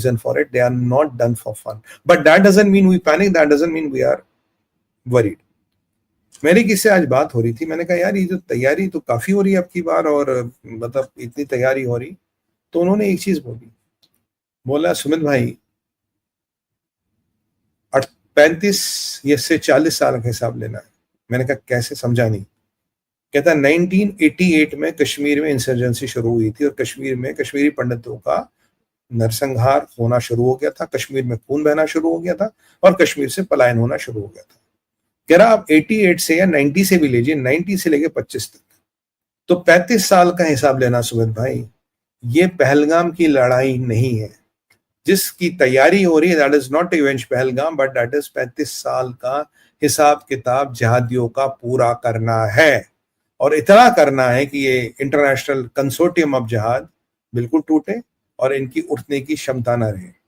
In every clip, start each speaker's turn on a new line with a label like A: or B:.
A: reason for it. They are not done for fun. But that doesn't mean we panic. That doesn't mean we are worried. मेरी किससे आज बात हो रही थी, मैंने कहा यार ये जो तैयारी तो काफी हो रही है अब की बार, और मतलब इतनी तैयारी हो रही, तो उन्होंने एक चीज बोली, बोला सुमित भाई 35 या से 40 साल का हिसाब लेना है। मैंने कहा कैसे, समझा नहीं। कहता 1988 में कश्मीर में इंसर्जेंसी शुरू हुई थी और कश्मीर में कश्मीरी पंडितों का नरसंहार होना शुरू हो गया था, कश्मीर में खून बहना शुरू हो गया था और कश्मीर से पलायन होना शुरू हो गया था। कह रहा आप 88 से या 90 से भी लीजिए, 90 से लेके 25 तक, तो 35 साल का हिसाब लेना सुमित भाई। ये पहलगाम की लड़ाई नहीं है जिसकी तैयारी हो रही है, that is not revenge Pahalgam, but that is 35 साल का हिसाब किताब जिहादियों का पूरा करना है। और इतना करना है कि ये इंटरनेशनल कंसोर्टियम ऑफ जिहाद बिल्कुल टूटे और इनकी उठने की क्षमता न रहे।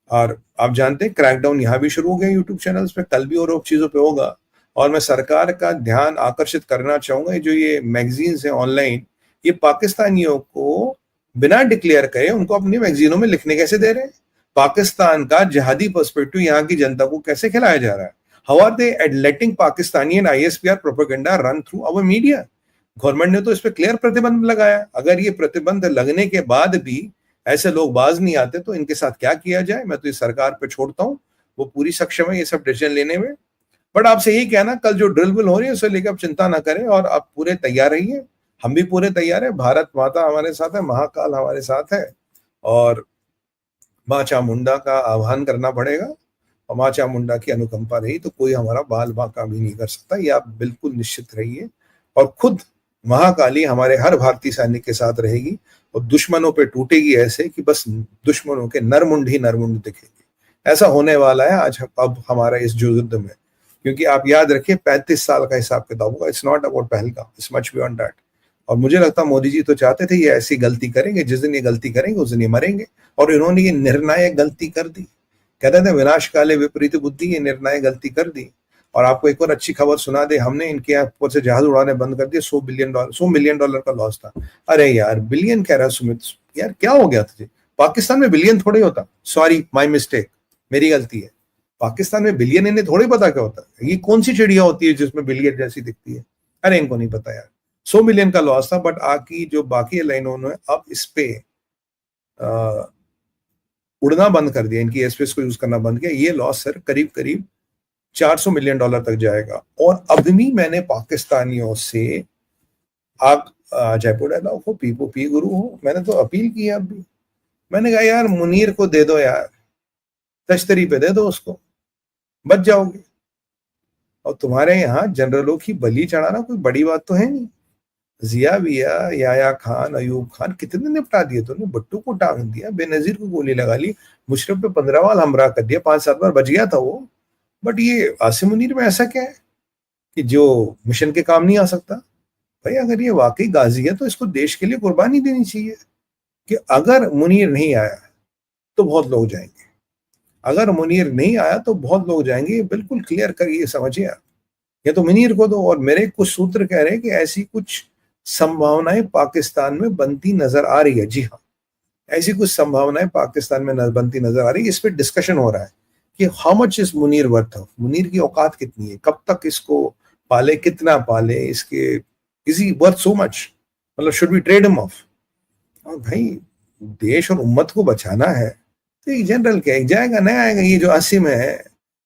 A: और आप जानते हैं क्रैकडाउन यहाँ भी शुरू हो गया यूट्यूब चैनल्स पे, कल भी और चीजों पे होगा। और मैं सरकार का ध्यान आकर्षित करना चाहूंगा, जो ये मैगजीन्स है ऑनलाइन, ये पाकिस्तानियों को बिना डिक्लेयर करे उनको अपनी मैगजीनों में लिखने कैसे दे रहे हैं? पाकिस्तान का जिहादी पर्सपेक्टिव यहाँ की जनता को कैसे खिलाया जा रहा है? How are they letting Pakistani and ISPR propaganda run through our media? Government ने तो इस पे क्लियर प्रतिबंध लगाया। अगर ये प्रतिबंध लगने के बाद भी ऐसे लोग बाज नहीं आते तो इनके साथ क्या किया जाए, मैं तो इस सरकार पे छोड़ता हूँ, वो पूरी सक्षम है ये सब डिसीजन लेने में। बट आपसे यही कहना, कल जो ड्रिल विल हो रही है उसे लेकर आप चिंता ना करें और आप पूरे तैयार रहिए। हम भी पूरे तैयार है, भारत माता हमारे साथ है, महाकाल हमारे साथ है, और माँ चामुंडा का आह्वान करना पड़ेगा। और माँ चामुंडा की अनुकंपा रही तो कोई हमारा बाल बांका भी नहीं कर सकता, ये आप बिल्कुल निश्चित रहिए। और खुद महाकाली हमारे हर भारतीय सैनिक के साथ रहेगी और दुश्मनों पे टूटेगी ऐसे कि बस दुश्मनों के नरमुंड ही नरमुंड दिखेगी। ऐसा होने वाला है आज अब हमारा इस युद्ध में, क्योंकि आप याद रखिए 35 साल का हिसाब किताब होगा। It's not about Pahalgam, it's much beyond that. और मुझे लगता है मोदी जी तो चाहते थे ये ऐसी गलती करेंगे, जिस दिन ये गलती करेंगे उस दिन ये मरेंगे, और इन्होंने ये निर्णायक गलती कर दी। कहते थे विनाश काले विपरीत बुद्धि, ये निर्णायक गलती कर दी। और आपको एक और अच्छी खबर सुना दे, हमने इनके ऊपर से जहाज उड़ाने बंद कर दिए। $100 मिलियन का लॉस था। अरे यार बिलियन कह रहा सुमित, यार क्या हो गया तुझे? पाकिस्तान में बिलियन थोड़े होता। सॉरी, माय मिस्टेक, मेरी गलती है। पाकिस्तान में बिलियन इन्हें थोड़े पता क्या होता है। ये कौन सी चिड़िया होती है जिसमें बिलियन जैसी दिखती है? अरे इनको नहीं पता यार। 100 मिलियन का लॉस था, बट आकी जो बाकी लाइनों ने अब इस पे उड़ना बंद कर दिया, इनकी एयरस्पेस को यूज करना बंद किया। ये लॉस सर करीब करीब $400 मिलियन तक जाएगा। और अब भी मैंने पाकिस्तानियों से, आप जयपुर डायलॉग हो, पी गुरु हो, मैंने तो अपील की है। अब भी मैंने कहा यार मुनीर को दे दो यार, तश्तरी पे दे दो उसको, बच जाओगे। और तुम्हारे यहाँ जनरलों की बलि चढ़ाना कोई बड़ी बात तो है नहीं। जिया विया, याया खान, अयूब खान कितने निपटा दिए तुमने। भुट्टो को टांग दिया, बेनजीर को गोली लगा ली, मुशर्रफ पे 15 बार हमला कर दिया, 5-7 बार बच गया था वो। बट ये आसिम मुनीर में ऐसा क्या है कि जो मिशन के काम नहीं आ सकता? भाई अगर ये वाकई गाजी है तो इसको देश के लिए कुर्बानी देनी चाहिए। कि अगर मुनीर नहीं आया तो बहुत लोग जाएंगे, अगर मुनीर नहीं आया तो बहुत लोग जाएंगे, बिल्कुल क्लियर करिए, समझिए आप। ये तो मुनीर को दो। और मेरे कुछ सूत्र कह रहे हैं कि ऐसी कुछ संभावनाएं पाकिस्तान में बनती नजर आ रही है। जी हाँ, ऐसी कुछ संभावनाएं पाकिस्तान में बनती नजर आ रही है। इस पर डिस्कशन हो रहा है कि how much is Munir worth of, Munir की औकात कितनी है, कब तक इसको पाले, कितना पाले, इसके is he worth so much, मतलब should we trade him off. और भाई देश और उम्मत को बचाना है तो एक जनरल क्या एक जाएगा, नहीं आएगा। ये जो आसिम है,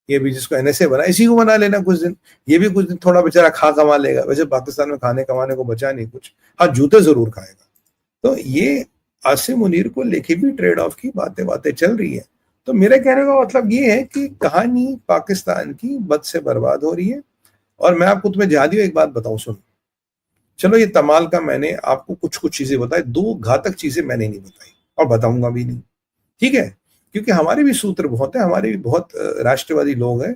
A: ये भी जिसको NSA बना, इसी को बना लेना कुछ दिन, ये भी कुछ दिन थोड़ा बेचारा खा कमा लेगा। वैसे पाकिस्तान में खाने कमाने को बचा नहीं कुछ, हाँ जूते जरूर खाएगा। तो ये आसिम मुनीर को लेके भी ट्रेड ऑफ की बातें चल रही है। तो मेरे कहने का मतलब ये है कि कहानी पाकिस्तान की बद से बर्बाद हो रही है। और मैं आपको तुम्हें जहादियों एक बात बताऊं, सुन, चलो ये तमाल का मैंने आपको कुछ चीजें बताई, 2 घातक चीजें मैंने नहीं बताई और बताऊंगा भी नहीं, ठीक है? क्योंकि हमारे भी सूत्र बहुत है, हमारे भी बहुत राष्ट्रवादी लोग हैं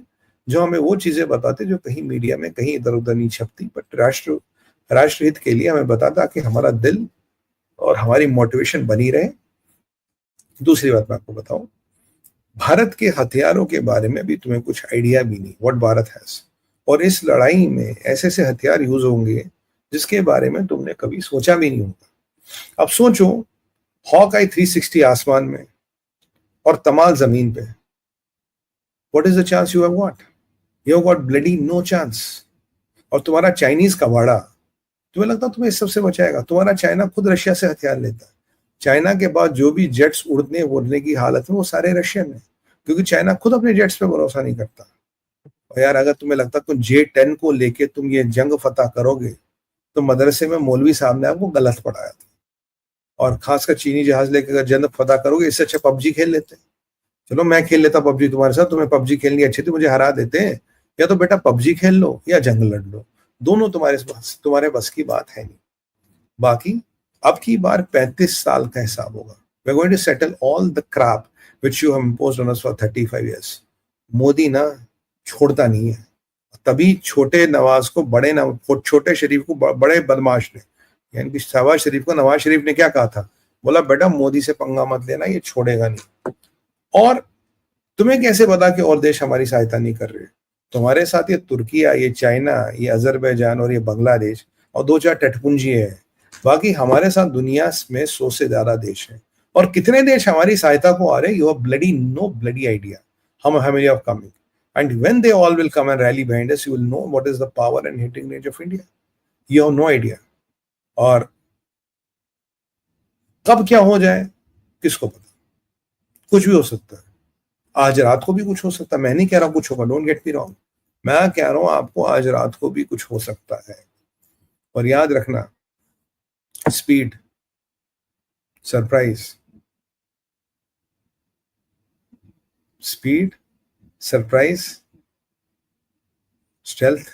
A: जो हमें वो चीजें बताते जो कहीं मीडिया में कहीं इधर उधर नहीं छपती, बट राष्ट्रहित के लिए हमें बताता कि हमारा दिल और हमारी मोटिवेशन बनी रहे। दूसरी बात मैं आपको बताऊं, भारत के हथियारों के बारे में भी तुम्हें कुछ आइडिया भी नहीं, व्हाट भारत हैज। और इस लड़ाई में ऐसे ऐसे हथियार यूज होंगे जिसके बारे में तुमने कभी सोचा भी नहीं होगा। अब सोचो, हॉक आई 360 आसमान में, और तमाल जमीन पे, what is the chance you have got? You have got bloody no chance. और तुम्हारा चाइनीज कबाड़ा, तुम्हें लगता है तुम्हें इस सबसे बचाएगा? तुम्हारा चाइना खुद रशिया से हथियार लेता है। चाइना के बाद जो भी जेट्स उड़ने उड़ने की हालत में वो सारे रशियन है, क्योंकि चाइना खुद अपने जेट्स पे भरोसा नहीं करता। और यार अगर तुम्हें लगता तुम J-10 को लेके तुम ये जंग फतह करोगे, तो मदरसे में मौलवी साहब ने आपको गलत पढ़ाया था। और खासकर चीनी जहाज लेके अगर जंग फतह करोगे, इससे अच्छा पबजी खेल लेते। चलो मैं खेल लेता पबजी तुम्हारे साथ, तुम्हें पबजी खेलनी अच्छी थी, मुझे हरा देते हैं। या तो बेटा पबजी खेल लो या जंग लड़ लो, दोनों तुम्हारे बस की बात है नहीं। बाकी अब की बार 35 साल का हिसाब होगा। We are going to settle all the crap which you have imposed on us for 35 years. Modi ना छोड़ता नहीं है। तभी छोटे नवाज को बड़े छोटे शरीफ को बड़े बदमाश ने, यानी कि शहबाज शरीफ को नवाज शरीफ ने क्या कहा था? बोला बेटा मोदी से पंगा मत लेना, ये छोड़ेगा नहीं। और तुम्हें कैसे पता कि और देश हमारी सहायता नहीं कर रहे? तुम्हारे साथ ये तुर्किया, ये चाइना, ये अजरबैजान और ये बांग्लादेश और 2-4 तटपुंजी है। बाकी हमारे साथ दुनिया में 100 से ज्यादा देश हैं। और कितने देश हमारी सहायता को आ रहे हैं, you have bloody no bloody idea how many are coming. And when they all will come and rally behind us, you will know what is the power and hitting range of India. You have no idea. और कब क्या हो जाए किसको पता? कुछ भी हो सकता है। आज रात को भी कुछ हो सकता है। मैं नहीं कह रहा कुछ होगा, डोंट गेट मी रॉन्ग। मैं कह रहा हूं आपको आज रात को भी कुछ हो सकता है। और याद रखना, speed, surprise, speed, surprise, stealth,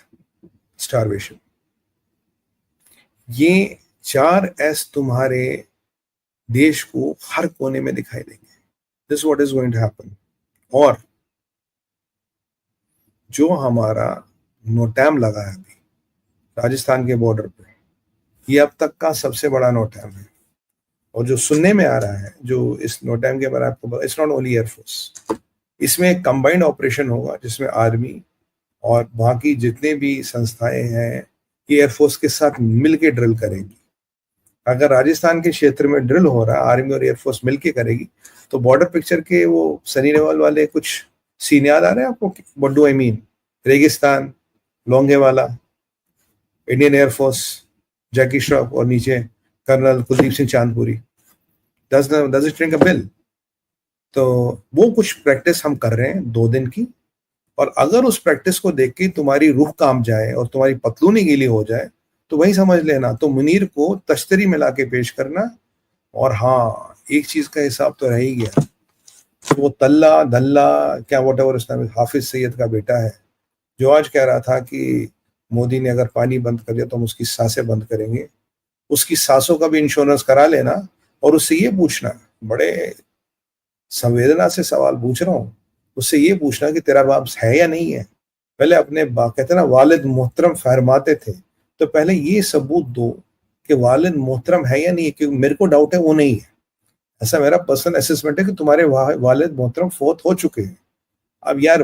A: starvation, ये 4 एस तुम्हारे देश को हर कोने में दिखाई देंगे। This what is going to happen. और जो हमारा नोटैम लगा है अभी राजस्थान के बॉर्डर पे, ये अब तक का सबसे बड़ा नोटैम है। और जो सुनने में आ रहा है, जो इस नोटैम के बारे में आपको, इट्स नॉट ओनली एयरफोर्स, इसमें एक कंबाइंड ऑपरेशन होगा जिसमें आर्मी और बाकी जितने भी संस्थाएं हैं ये एयरफोर्स के साथ मिलके ड्रिल करेंगी। अगर राजस्थान के क्षेत्र में ड्रिल हो रहा है, आर्मी और एयरफोर्स मिलके करेगी, तो बॉर्डर पिक्चर के वो सनी देओल वाले कुछ सीन याद आ रहे हैं आपको? What do I mean? रेगिस्तान, लोंगेवाला, इंडियन एयरफोर्स, जैकी श्रॉफ और नीचे colonel Kuldeep Singh Chandpuri. Does it ring a bell? तो वो कुछ प्रैक्टिस हम कर रहे हैं 2 दिन की। और अगर उस प्रैक्टिस को देख के तुम्हारी रूह काम जाए और तुम्हारी पतलूनी गीली हो जाए, तो वही समझ लेना तो मुनीर को तश्तरी मिला के पेश करना। और हाँ, एक चीज का हिसाब तो रह ही गया, वो तल्ला धल्ला क्या वट एवर उसका हाफिज सईद का बेटा है, जो आज कह रहा था कि मोदी ने अगर पानी बंद कर दिया तो हम उसकी सांसें बंद करेंगे। उसकी सांसों का भी इंश्योरेंस करा लेना और उससे ये पूछना, बड़े संवेदना से सवाल पूछ रहा हूँ, उससे ये पूछना कि तेरा बाप है या नहीं है। पहले अपने बाप, कहते ना वालिद मोहतरम फरमाते थे, तो पहले ये सबूत दो कि वालिद मोहतरम है या नहीं है, क्योंकि मेरे को डाउट है वो नहीं है। ऐसा मेरा पर्सनल असेसमेंट है कि तुम्हारे वालिद मोहतरम फोत हो चुके हैं। अब यार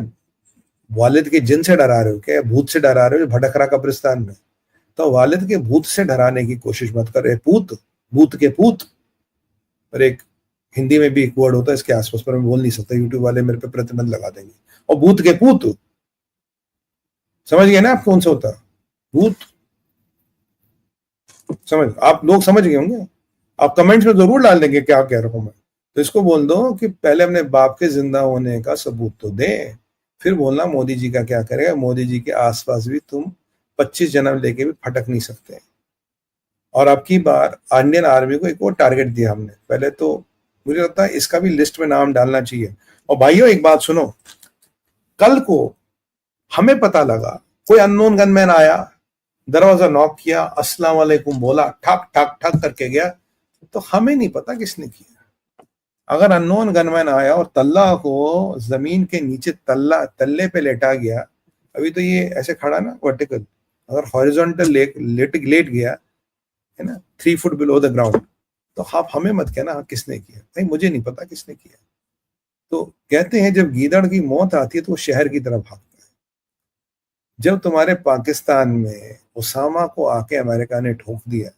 A: वालिद के जिन से डरा रहे हो क्या, भूत से डरा रहे हो जो भटक रहा कब्रिस्तान में? तो वालिद के भूत से डराने की कोशिश मत कर। पूत, भूत के पूत। और एक हिंदी में भी एक वर्ड होता है इसके आसपास, पर मैं बोल नहीं सकता, यूट्यूब वाले मेरे पे प्रतिबंध लगा देंगे। और भूत के पूत, समझ गए ना आप कौन सा होता है भूत? समझ, आप लोग समझ गए होंगे। आप कमेंट्स में जरूर डाल देंगे क्या कह रहा हूं मैं। तो इसको बोल दो कि पहले अपने बाप के जिंदा होने का सबूत तो दे, फिर बोलना मोदी जी का क्या करेगा। मोदी जी के आसपास भी तुम 25 जन्म लेके भी फटक नहीं सकते। और अब की बार इंडियन आर्मी को एक और टारगेट दिया हमने। पहले तो मुझे लगता है इसका भी लिस्ट में नाम डालना चाहिए। और भाइयों एक बात सुनो, कल को हमें पता लगा कोई अननोन गनमैन आया, दरवाजा नॉक किया, अस्सलाम वालेकुम बोला, ठक ठक ठक करके गया, तो हमें नहीं पता किसने किया। अगर अननोन गनमैन आया और तल्ला को जमीन के नीचे तल्ले पे लेटा गया, अभी तो ये ऐसे खड़ा ना वर्टिकल, अगर हॉरिजॉन्टल लेट गया है ना 3 फुट बिलो द ग्राउंड, तो आप हमें मत कहना किसने किया। भाई मुझे नहीं पता किसने किया। तो कहते हैं जब गीदड़ की मौत आती है तो वो शहर की तरफ भागता है। जब तुम्हारे पाकिस्तान में उसामा को आके अमेरिका ने ठोक दिया,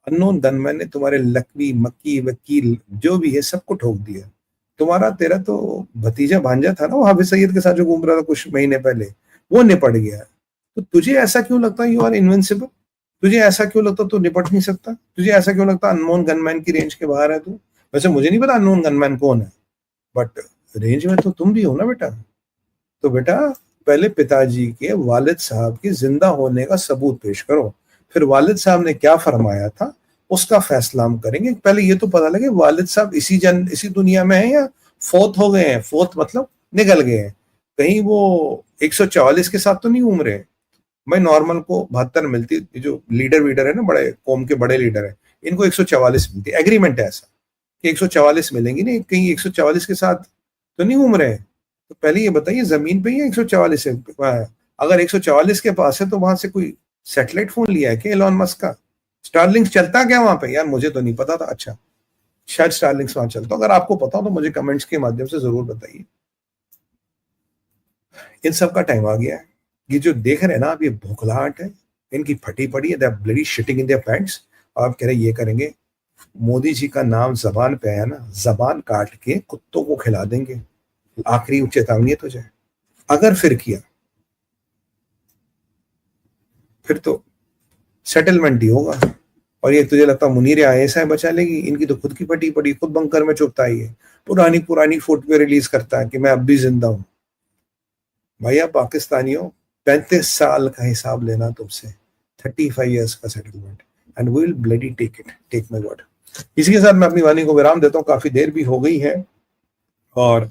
A: अननोन गनमैन ने तुम्हारे लकवी मक्की वकील जो भी है सबको ठोक दिया, तुम्हारा तेरा तो भतीजा भांजा था ना वो हाफिज सईद के साथ जो घूम रहा था कुछ महीने पहले, वो निपट गया। तो तुझे ऐसा क्यों लगता है यू आर इनविंसिबल? तुझे ऐसा क्यों लगता तू निपट नहीं सकता? तुझे ऐसा क्यों लगता अननोन गनमैन की रेंज के बाहर है तू? वैसे मुझे नहीं पता अननोन गनमैन कौन है, बट रेंज में तो तुम भी हो ना बेटा। तो बेटा पहले पिताजी के वालिद साहब के जिंदा होने का सबूत पेश करो, फिर वालिद साहब ने क्या फरमाया था उसका फैसला हम करेंगे। पहले ये तो पता लगे वालिद साहब इसी दुनिया में है या फोत हो गए हैं। फोत मतलब निकल गए हैं कहीं, वो 144 के साथ तो नहीं घूम रहे। भाई नॉर्मल को 72 मिलती, जो लीडर वीडर है ना, बड़े कौम के बड़े लीडर है, इनको 144 मिलती, एग्रीमेंट है ऐसा कि 144 मिलेंगी, नहीं कहीं 144 के साथ तो नहीं घूम रहे। तो पहले ये बताइए जमीन पे ही 144 है? अगर 144 के पास है तो वहां से कोई सैटेलाइट फोन लिया है क्या एलॉन मस्क का? स्टारलिंक्स चलता क्या वहां पे? यार मुझे तो नहीं पता था। अच्छा, शायद स्टारलिंक्स वहां चलता, अगर आपको पता हो तो मुझे कमेंट्स के माध्यम से जरूर बताइए। इन सब का टाइम आ गया है। ये जो देख रहे हैं ना आप, ये भूखलाहट है, इनकी फटी पड़ी है, they are bloody shitting in their pants. और आप कह रहे ये करेंगे, मोदी जी का नाम जबान पे आया ना, जबान काट के कुत्तों को खिला देंगे। आखिरी चेतावनी है तुझे, अगर फिर किया फिर तो सेटलमेंट ही होगा। और ये तुझे लगता मुनीर आईएसआई बचा लेगी? इनकी तो खुद की फटी पड़ी, खुद बंकर में चुपता ही है, पुरानी पुरानी फोटो रिलीज करता है कि मैं अब भी जिंदा हूं। भैया पाकिस्तानियों, 35 साल का हिसाब लेना तुमसे, 35 ईयर्स का settlement, and we will bloody take it, take my word. इसी के साथ मैं अपनी वाणी को विराम देता हूँ, काफी देर भी हो गई है। और